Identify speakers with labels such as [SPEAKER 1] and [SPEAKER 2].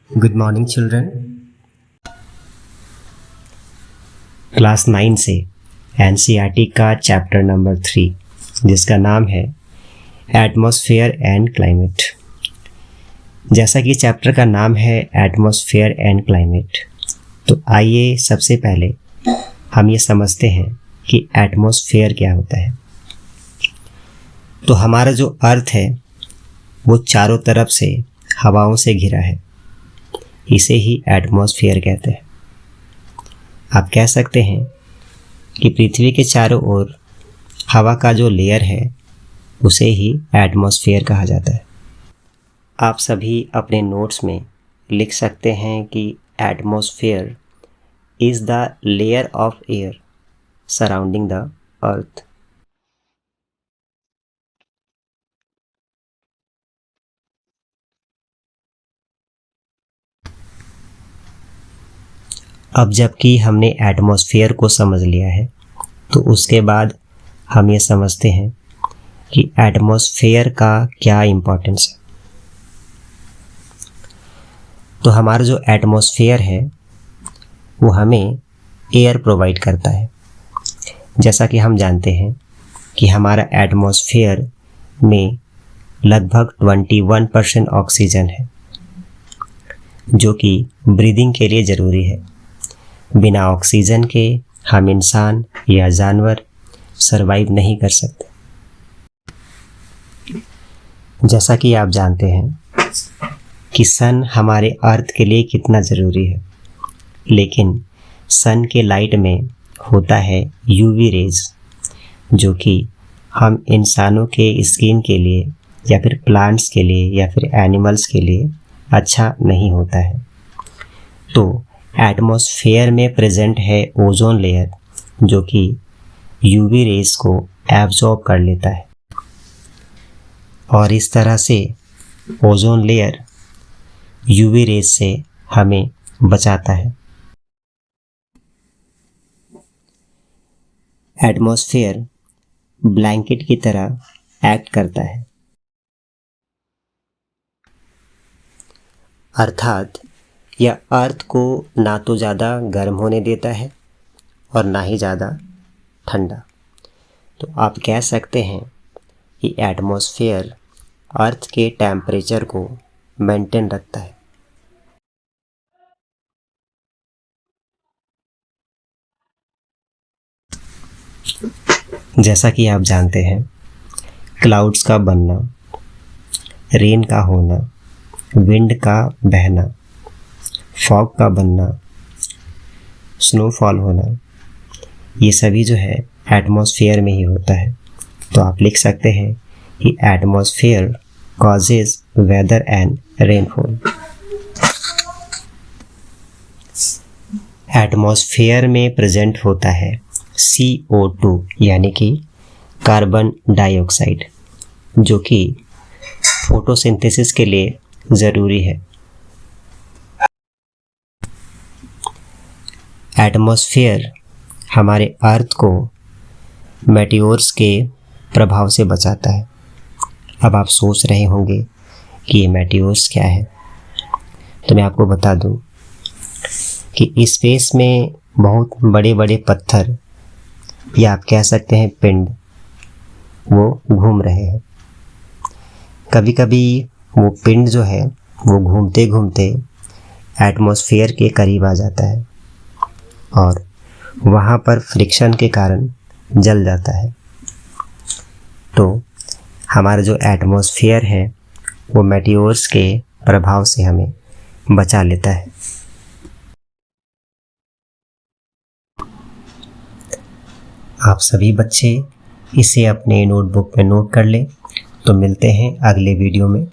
[SPEAKER 1] Good morning children. Class 9 से NCERT का chapter number 3 जिसका नाम है एटमॉस्फेयर एंड क्लाइमेट। जैसा कि चैप्टर का नाम है एटमॉस्फेयर एंड क्लाइमेट, तो आइए सबसे पहले हम ये समझते हैं कि एटमॉस्फेयर क्या होता है। तो हमारा जो अर्थ है वो चारों तरफ से हवाओं से घिरा है, इसे ही एटमॉस्फेयर कहते हैं। आप कह सकते हैं कि पृथ्वी के चारों ओर हवा का जो लेयर है उसे ही एटमॉस्फेयर कहा जाता है। आप सभी अपने नोट्स में लिख सकते हैं कि atmosphere is the layer of air surrounding the earth. अब जबकि हमने एटमॉस्फेयर को समझ लिया है, तो उसके बाद हम ये समझते हैं कि एटमॉस्फेयर का क्या इम्पोर्टेंस है। तो हमारा जो एटमॉस्फेयर है वो हमें एयर प्रोवाइड करता है। जैसा कि हम जानते हैं कि हमारा एटमॉस्फेयर में लगभग 21% ऑक्सीजन है, जो कि ब्रीदिंग के लिए ज़रूरी है। बिना ऑक्सीजन के हम इंसान या जानवर सरवाइव नहीं कर सकते। जैसा कि आप जानते हैं कि सन हमारे अर्थ के लिए कितना ज़रूरी है, लेकिन सन के लाइट में होता है यूवी रेज, जो कि हम इंसानों के स्किन के लिए या फिर प्लांट्स के लिए या फिर एनिमल्स के लिए अच्छा नहीं होता है। तो एटमॉस्फेयर में प्रेजेंट है ओजोन लेयर, जो कि यूवी रेज को एब्जॉर्ब कर लेता है और इस तरह से ओजोन लेयर यूवी रेज से हमें बचाता है। एटमॉस्फेयर ब्लैंकेट की तरह एक्ट करता है, अर्थात यह अर्थ को ना तो ज़्यादा गर्म होने देता है और ना ही ज़्यादा ठंडा। तो आप कह सकते हैं कि एटमॉस्फेयर अर्थ के टेम्परेचर को मेंटेन रखता है। जैसा कि आप जानते हैं, क्लाउड्स का बनना, रेन का होना, विंड का बहना, फॉग का बनना, स्नोफॉल होना, ये सभी जो है एटमॉस्फेयर में ही होता है। तो आप लिख सकते हैं कि atmosphere causes weather and rainfall. Atmosphere में प्रेजेंट होता है CO2 यानी कि कार्बन डाइऑक्साइड, जो कि फोटोसिंथेसिस के लिए ज़रूरी है। एटमॉस्फेयर हमारे अर्थ को मेटियोर्स के प्रभाव से बचाता है। अब आप सोच रहे होंगे कि ये मेटियोर्स क्या है, तो मैं आपको बता दूं कि स्पेस में बहुत बड़े बड़े पत्थर या आप कह सकते हैं पिंड, वो घूम रहे हैं। कभी कभी वो पिंड जो है वो घूमते घूमते एटमॉस्फेयर के करीब आ जाता है और वहाँ पर फ्रिक्शन के कारण जल जाता है। तो हमारा जो एटमॉस्फेयर है वो मेटियोर्स के प्रभाव से हमें बचा लेता है। आप सभी बच्चे इसे अपने नोटबुक में नोट कर लें। तो मिलते हैं अगले वीडियो में।